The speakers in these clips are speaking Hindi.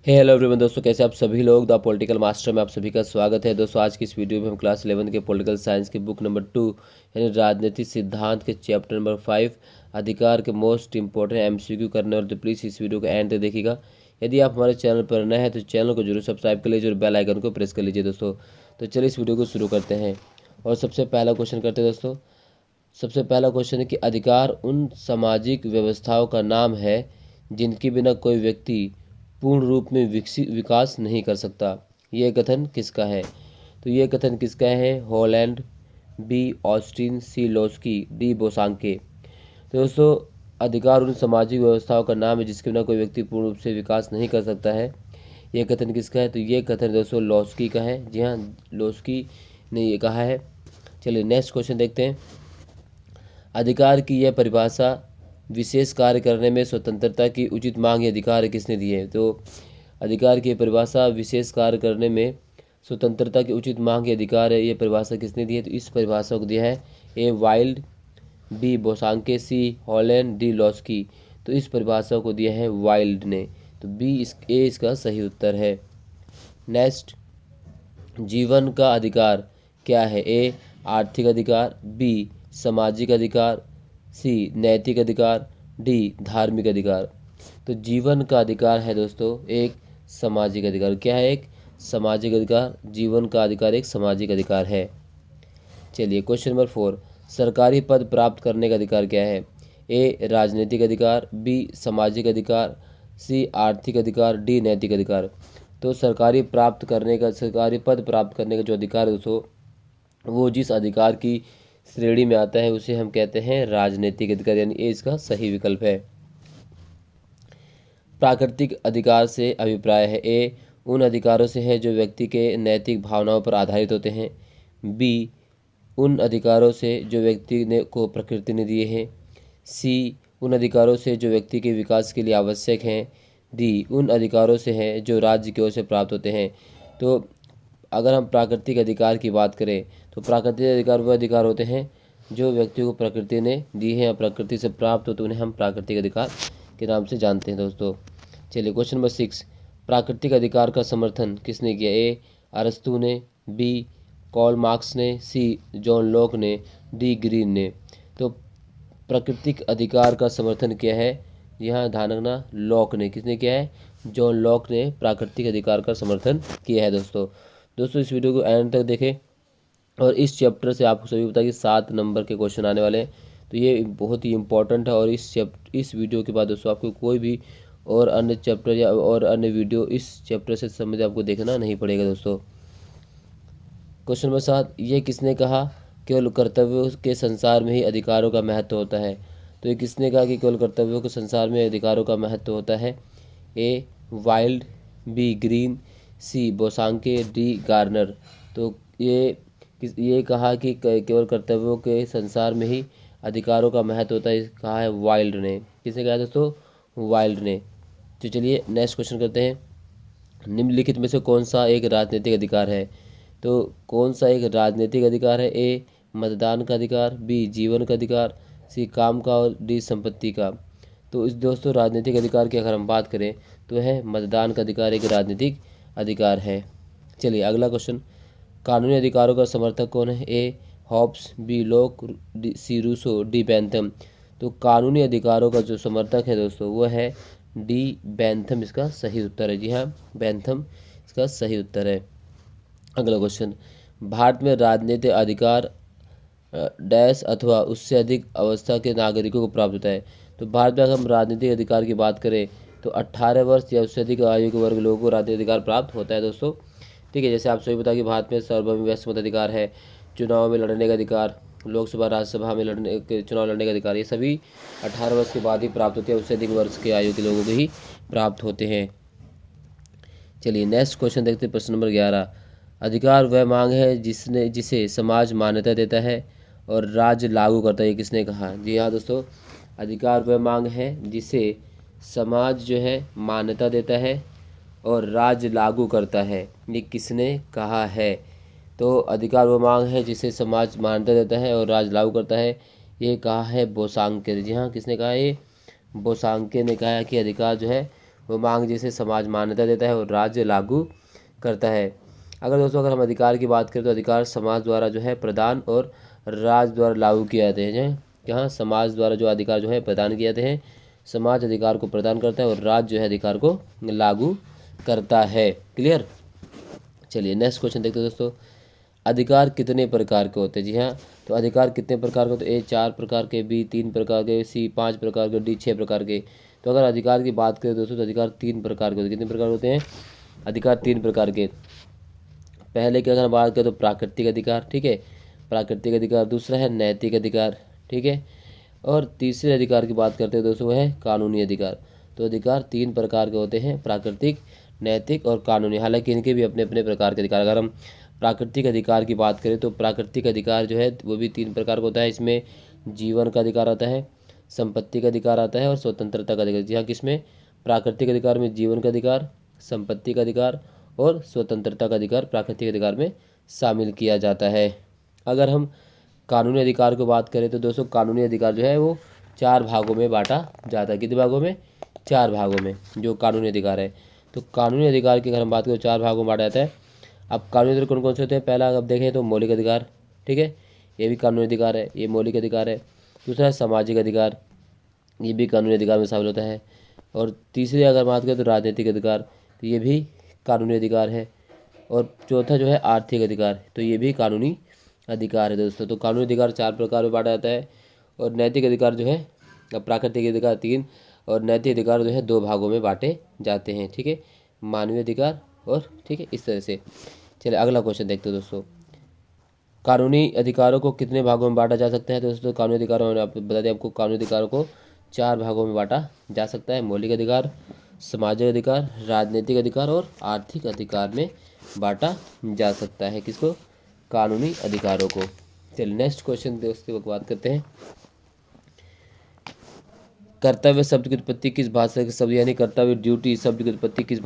हेलो एवरीवन दोस्तों, कैसे आप सभी लोग। द पॉलिटिकल मास्टर में आप सभी का स्वागत है। दोस्तों आज की इस वीडियो में हम क्लास 11 के पॉलिटिकल साइंस की बुक नंबर 2 यानी राजनीतिक सिद्धांत के चैप्टर नंबर 5 अधिकार के मोस्ट इंपॉर्टेंट एमसीक्यू करने वाले। तो प्लीज़ इस वीडियो को एंड तक देखिएगा। यदि आप हमारे चैनल पर नए हैं तो चैनल को जरूर सब्सक्राइब कर लीजिए और बेल आइकन को प्रेस कर लीजिए दोस्तों। तो चलिए इस वीडियो को शुरू करते हैं और सबसे पहला क्वेश्चन करते हैं दोस्तों। सबसे पहला क्वेश्चन है कि अधिकार उन सामाजिक व्यवस्थाओं का नाम है जिनके बिना कोई व्यक्ति पूर्ण रूप में विकास नहीं कर सकता। यह कथन किसका है? तो यह कथन किसका है? हॉलैंड, बी ऑस्टिन, सी लोस्की, डी बोसांके। तो दोस्तों अधिकार उन सामाजिक व्यवस्थाओं का नाम है जिसके बिना कोई व्यक्ति पूर्ण रूप से विकास नहीं कर सकता है। यह कथन किसका है? तो यह कथन दोस्तों लोस्की का है। जी हाँ, लोस्की ने ये कहा है। चलिए नेक्स्ट क्वेश्चन देखते हैं। अधिकार की यह परिभाषा विशेष कार्य करने में स्वतंत्रता की उचित मांग या अधिकार किसने दी है? तो अधिकार की परिभाषा विशेष कार्य करने में स्वतंत्रता की उचित मांग या अधिकार है, ये परिभाषा किसने दी है? तो इस परिभाषा को दिया है a wild, B बोसांके, C Holland, D Laski. तो इस परिभाषा को दिया है वाइल्ड ने। तो बी इसका सही उत्तर है। नेक्स्ट, जीवन का अधिकार क्या है? ए आर्थिक अधिकार, बी सामाजिक अधिकार, सी नैतिक अधिकार, डी धार्मिक अधिकार। तो जीवन का अधिकार है दोस्तों एक सामाजिक अधिकार। क्या है? एक सामाजिक अधिकार। जीवन का अधिकार एक सामाजिक अधिकार है। चलिए क्वेश्चन नंबर 4, सरकारी पद प्राप्त करने का अधिकार क्या है? ए राजनीतिक अधिकार, बी सामाजिक अधिकार, सी आर्थिक अधिकार, डी नैतिक अधिकार। तो सरकारी पद प्राप्त करने का जो अधिकार है दोस्तों, वो जिस अधिकार की श्रेणी में आता है उसे हम कहते हैं राजनीतिक अधिकार, यानी ए इसका सही विकल्प है। प्राकृतिक अधिकार से अभिप्राय है? ए उन अधिकारों से है जो व्यक्ति के नैतिक भावनाओं पर आधारित होते हैं, बी उन अधिकारों से जो व्यक्ति ने को प्रकृति ने दिए हैं, सी उन अधिकारों से जो व्यक्ति के विकास के लिए आवश्यक हैं, डी उन अधिकारों से है जो राज्य की ओर से प्राप्त होते हैं। तो अगर हम प्राकृतिक अधिकार की बात करें तो प्राकृतिक अधिकार वह अधिकार होते हैं जो व्यक्ति को प्रकृति ने दी है या प्रकृति से प्राप्त हो, तो उन्हें हम प्राकृतिक अधिकार के नाम से जानते हैं दोस्तों। चलिए क्वेश्चन नंबर 6, प्राकृतिक अधिकार का समर्थन किसने किया? ए अरस्तु ने, बी कार्ल मार्क्स ने, सी जॉन लॉक ने, डी ग्रीन ने। तो प्राकृतिक अधिकार का समर्थन किया है, यहाँ ध्यान रखना, लॉक ने। किसने किया है? जॉन लॉक ने प्राकृतिक अधिकार का समर्थन किया है दोस्तों इस वीडियो को एंड तक देखें और इस चैप्टर से आपको सभी पता है कि 7 नंबर के क्वेश्चन आने वाले हैं। तो ये बहुत ही इंपॉर्टेंट है और इस वीडियो के बाद दोस्तों आपको कोई भी और अन्य चैप्टर या और अन्य वीडियो इस चैप्टर से संबंधित आपको देखना नहीं पड़ेगा दोस्तों। क्वेश्चन नंबर 7, ये किसने कहा केवल कर्तव्यों के संसार में ही अधिकारों का महत्व होता है? तो ये किसने कहा कि केवल कर्तव्यों के संसार में अधिकारों का महत्व होता है? A wild, be green, C बोसांके, D Garner. तो ये कहा कि केवल कर्तव्यों के संसार में ही अधिकारों का महत्व होता है, कहा है वाइल्ड ने। किसने कहा दोस्तों? वाइल्ड ने। तो चलिए नेक्स्ट क्वेश्चन करते हैं। निम्नलिखित में से कौन सा एक राजनीतिक अधिकार है? तो कौन सा एक राजनीतिक अधिकार है? ए मतदान का अधिकार, बी जीवन का अधिकार, सी काम का और डी संपत्ति का। तो इस दोस्तों राजनीतिक अधिकार की अगर हम बात करें तो है मतदान का अधिकार एक राजनीतिक अधिकार है। चलिए अगला क्वेश्चन, कानूनी अधिकारों का समर्थक कौन है? A Hobbes, B Locke, C Rousseau, D Bentham. तो कानूनी अधिकारों का जो समर्थक है दोस्तों वो है डी बेंथम, इसका सही उत्तर है। जी हाँ, बेंथम इसका सही उत्तर है। अगला क्वेश्चन, भारत में राजनीतिक अधिकार डैश अथवा उससे अधिक अवस्था के नागरिकों को प्राप्त होता है। तो भारत में अगर हम राजनीतिक अधिकार की बात करें तो 18 वर्ष या उससे अधिक आयु के वर्ग लोगों को राजनीतिक अधिकार प्राप्त होता है दोस्तों। ठीक है, जैसे आप सभी पता कि भारत में सार्वभौमिक व्यक्ति मताधिकार है, चुनाव में लड़ने का अधिकार, लोकसभा राज्यसभा में चुनाव लड़ने का अधिकार, ये सभी 18 वर्ष के बाद ही प्राप्त होते हैं, उससे अधिक वर्ष की आयु के लोगों को ही प्राप्त होते हैं। चलिए नेक्स्ट क्वेश्चन देखते हैं, प्रश्न नंबर 11, अधिकार वह मांग है जिसे समाज मान्यता देता है और राज्य लागू करता है, ये किसने कहा? जी हाँ दोस्तों, अधिकार वह मांग है जिसे समाज जो है मान्यता देता है और राज्य लागू करता है, ये किसने कहा है? तो अधिकार वह मांग है जिसे समाज मान्यता देता है और राज्य लागू करता है, ये कहा है बोसांके। जी हाँ, किसने कहा? ये बोसांके ने कहा है कि अधिकार जो है वो मांग जिसे समाज मान्यता देता है और राज्य लागू करता है। अगर हम अधिकार की बात करें तो अधिकार समाज द्वारा जो है प्रदान और राज्य द्वारा लागू किए जाते हैं। जहाँ समाज द्वारा जो अधिकार जो है प्रदान किए जाते हैं, समाज अधिकार को प्रदान करता है और राज्य जो है अधिकार को लागू करता है। क्लियर। चलिए नेक्स्ट क्वेश्चन देखते हैं दोस्तों। अधिकार कितने प्रकार के होते हैं? जी हाँ, तो अधिकार कितने प्रकार के होते हैं? ए 4 प्रकार के, बी 3 प्रकार के, सी 5 प्रकार के, डी 6 प्रकार के। तो अगर अधिकार की बात करें दोस्तों तो अधिकार 3 प्रकार के होते हैं। कितने प्रकार होते हैं? अधिकार 3 प्रकार के। पहले की अगर बात करें तो प्राकृतिक अधिकार, ठीक है, प्राकृतिक अधिकार। दूसरा है नैतिक अधिकार, ठीक है, और तीसरे अधिकार की बात करते हैं दोस्तों वो है कानूनी अधिकार। तो अधिकार 3 प्रकार के होते हैं, प्राकृतिक, नैतिक और कानूनी। हालांकि इनके भी अपने अपने प्रकार के अधिकार। अगर हम प्राकृतिक अधिकार की बात करें तो प्राकृतिक अधिकार जो है वो भी 3 प्रकार का होता है। इसमें जीवन का अधिकार आता है, संपत्ति का अधिकार आता है और स्वतंत्रता का अधिकार। जी हाँ, किसमें? प्राकृतिक अधिकार में जीवन का अधिकार, संपत्ति का अधिकार और स्वतंत्रता का अधिकार प्राकृतिक अधिकार में शामिल किया जाता है। अगर हम कानूनी अधिकार की बात करें तो दोस्तों कानूनी अधिकार जो है वो 4 भागों में बांटा जाता है। कितने भागों में? 4 भागों में जो कानूनी अधिकार है। तो कानूनी अधिकार की अगर हम बात करें तो 4 भागों में बांटा जाता है। अब कानूनी अधिकार कौन कौन से होते हैं? पहला अब देखें तो मौलिक अधिकार, ठीक है, ये भी कानूनी अधिकार है, ये मौलिक अधिकार है। दूसरा है सामाजिक अधिकार, ये भी कानूनी अधिकार में शामिल होता है। और तीसरी अगर बात करें तो राजनीतिक अधिकार, तो ये भी कानूनी अधिकार है। और चौथा जो है आर्थिक अधिकार, तो ये भी कानूनी अधिकार है दोस्तों। तो कानूनी अधिकार 4 प्रकार में बांटा जाता है। और नैतिक अधिकार जो है, प्राकृतिक अधिकार 3 और नैतिक अधिकार जो है 2 भागों में बांटे जाते हैं, ठीक है, मानवीय अधिकार और, ठीक है, इस तरह से। चलिए अगला क्वेश्चन देखते हैं दोस्तों। कानूनी अधिकारों को कितने भागों में बांटा जा सकता है? तो दोस्तों कानूनी अधिकारों में आप बता दें आपको, कानूनी अधिकारों को 4 भागों में बांटा जा सकता है। मौलिक अधिकार, सामाजिक अधिकार, राजनीतिक अधिकार और आर्थिक अधिकार में बांटा जा सकता है। किसको? कानूनी अधिकारों को। चलिए नेक्स्ट क्वेश्चन दोस्तों बात करते हैं। कर्तव्य शब्द की उत्पत्ति किस भाषा के शब्द, यानी कर्तव्य ड्यूटी शब्द की उत्पत्ति किस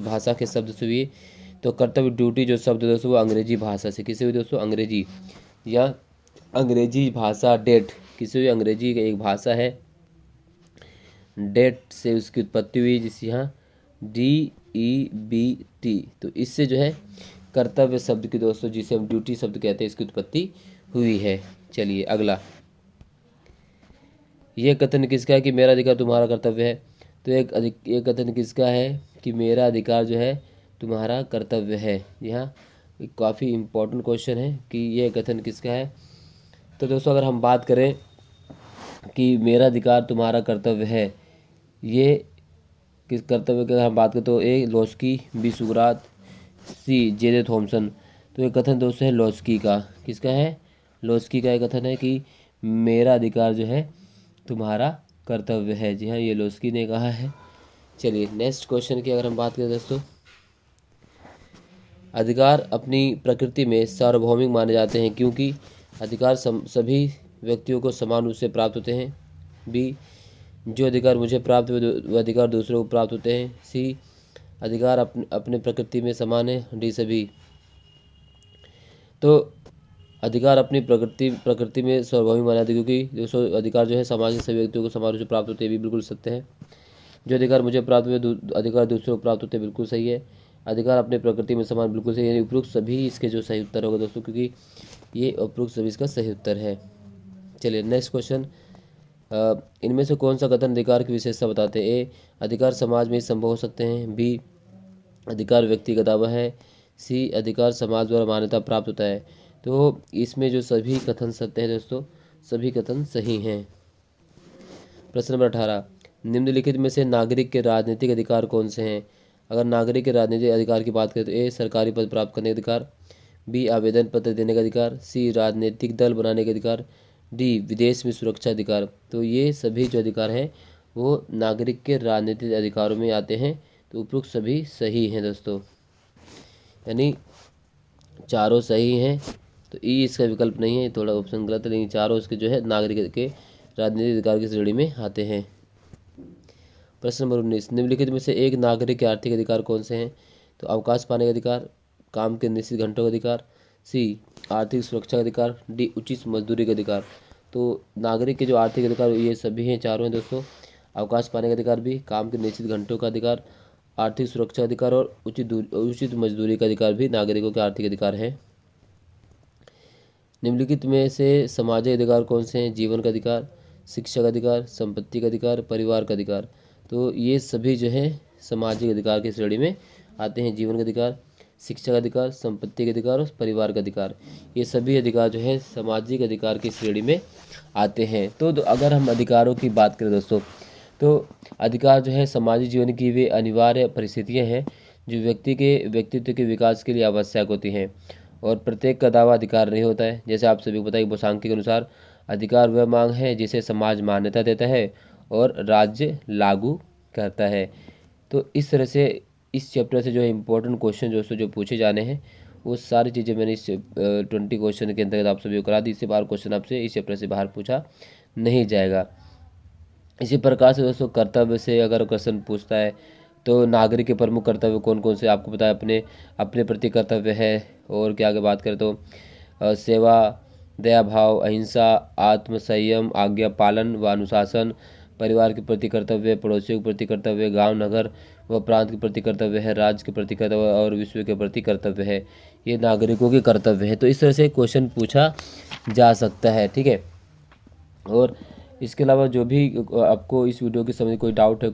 भाषा के शब्द से हुई? तो कर्तव्य ड्यूटी जो शब्द दोस्तों वो अंग्रेजी भाषा से। किससे हुई दोस्तों? अंग्रेजी, या अंग्रेजी भाषा डेट, किससे हुई? अंग्रेजी का एक भाषा है डेट से उसकी उत्पत्ति हुई, जिस यहाँ DEBT। तो इससे जो है कर्तव्य शब्द की दोस्तों, जिसे हम ड्यूटी शब्द कहते हैं, इसकी उत्पत्ति हुई है। चलिए अगला। यह कथन किसका है कि मेरा अधिकार तुम्हारा कर्तव्य है? तो एक कथन किसका है कि मेरा अधिकार जो है तुम्हारा कर्तव्य है? यहाँ काफ़ी इम्पोर्टेंट क्वेश्चन है कि यह कथन किसका है। तो दोस्तों अगर हम बात करें कि मेरा अधिकार तुम्हारा कर्तव्य है, ये किस कर्तव्य की अगर हम बात करें तो ए लॉस्की, बी सुकरात, सी जे थॉमसन। तो ये कथन दोस्तों है लॉस्की का। किसका है? लॉस्की का एक कथन है कि मेरा अधिकार जो है तुम्हारा कर्तव्य है। जी हाँ, ये लॉस्की ने कहा है। चलिए नेक्स्ट क्वेश्चन की अगर हम बात करें दोस्तों, अधिकार अपनी प्रकृति में सार्वभौमिक माने जाते हैं क्योंकि अधिकार सभी व्यक्तियों को समान रूप से प्राप्त होते हैं। बी जो अधिकार मुझे प्राप्त हुए वो अधिकार दूसरों को प्राप्त होते हैं। सी अधिकार अपने प्रकृति में समान है। डी सभी। तो अधिकार अपनी प्रकृति में सार्वभौमिक माना जाता है क्योंकि दोस्तों अधिकार जो है समाज के सभी व्यक्तियों को समान रूप से प्राप्त होते हैं, भी बिल्कुल सत्य है। जो अधिकार मुझे प्राप्त हुए अधिकार दूसरों को प्राप्त होते हैं, बिल्कुल सही है। अधिकार अपने प्रकृति में समान, बिल्कुल सही है। यानी उपरोक्त सभी इसके जो सही उत्तर होगा दोस्तों, क्योंकि ये उपरोक्त सभी इसका सही उत्तर है। चलिए नेक्स्ट क्वेश्चन। इनमें से कौन सा कथन अधिकार की विशेषता बताते हैं? ए अधिकार समाज में संभव हो सकते हैं। बी अधिकार व्यक्तिगत दावा है। सी अधिकार समाज द्वारा मान्यता प्राप्त होता है। तो इसमें जो सभी कथन सत्य है दोस्तों, सभी कथन सही हैं। प्रश्न नंबर 18, निम्नलिखित में से नागरिक के राजनीतिक अधिकार कौन से हैं? अगर नागरिक के राजनीतिक अधिकार की बात करें तो ए सरकारी पद प्राप्त करने का अधिकार, बी आवेदन पत्र देने का अधिकार, सी राजनीतिक दल बनाने का अधिकार, डी विदेश में सुरक्षा अधिकार। तो ये सभी जो अधिकार हैं वो नागरिक के राजनीतिक अधिकारों में आते हैं। तो उपरोक्त सभी सही हैं दोस्तों, यानी चारों सही हैं। तो ई इसका विकल्प नहीं है, थोड़ा ऑप्शन गलत है, लेकिन चारों इसके जो है नागरिक के राजनीतिक अधिकार की श्रेणी में आते हैं। प्रश्न नंबर 19, निम्नलिखित में से एक नागरिक के आर्थिक अधिकार कौन से हैं? तो अवकाश पाने का अधिकार, काम के निश्चित घंटों का अधिकार, सी आर्थिक सुरक्षा का अधिकार, डी उचित मजदूरी का अधिकार। तो नागरिक के जो आर्थिक अधिकार ये सभी हैं, चारों हैं दोस्तों। अवकाश पाने का अधिकार भी, काम के निश्चित घंटों का अधिकार, आर्थिक सुरक्षा अधिकार और उचित मजदूरी का अधिकार भी नागरिकों के आर्थिक अधिकार है। निम्नलिखित में से सामाजिक अधिकार कौन से हैं? जीवन का अधिकार, शिक्षा का अधिकार, संपत्ति का अधिकार, परिवार का अधिकार। तो ये सभी जो है सामाजिक अधिकार की श्रेणी में आते हैं। जीवन का अधिकार, शिक्षा का अधिकार, संपत्ति का अधिकार और परिवार का अधिकार, ये सभी अधिकार जो है सामाजिक अधिकार की श्रेणी में आते हैं। तो अगर हम अधिकारों की बात करें दोस्तों, तो अधिकार जो है सामाजिक जीवन की वे अनिवार्य परिस्थितियां हैं जो व्यक्ति के व्यक्तित्व के विकास के लिए आवश्यक होती हैं, और प्रत्येक का दावा अधिकार नहीं होता है। जैसे आप सभी को पता है कि बोसांकी के अनुसार अधिकार वह मांग है जिसे समाज मान्यता देता है और राज्य लागू करता है। तो इस तरह से इस चैप्टर से जो है इम्पोर्टेंट क्वेश्चन दोस्तों जो पूछे जाने हैं वो सारी चीज़ें मैंने इस 20 क्वेश्चन के अंतर्गत आप सभी को करा दी। इससे बाहर क्वेश्चन आपसे इस चैप्टर से बाहर पूछा नहीं जाएगा। इसी प्रकार से दोस्तों कर्तव्य से अगर क्वेश्चन पूछता है तो नागरिक के प्रमुख कर्तव्य कौन कौन से आपको पता है, अपने प्रति कर्तव्य है। और क्या आगे बात करें तो सेवा, दया भाव, अहिंसा, आत्म संयम, आज्ञा पालन व अनुशासन, परिवार के प्रति कर्तव्य, पड़ोसियों के प्रति कर्तव्य, गांव नगर व प्रांत के प्रति कर्तव्य है, राज्य के प्रति कर्तव्य और विश्व के प्रति कर्तव्य है। ये नागरिकों के कर्तव्य है। तो इस तरह से क्वेश्चन पूछा जा सकता है, ठीक है। और इसके अलावा जो भी आपको इस वीडियो के समझ कोई डाउट है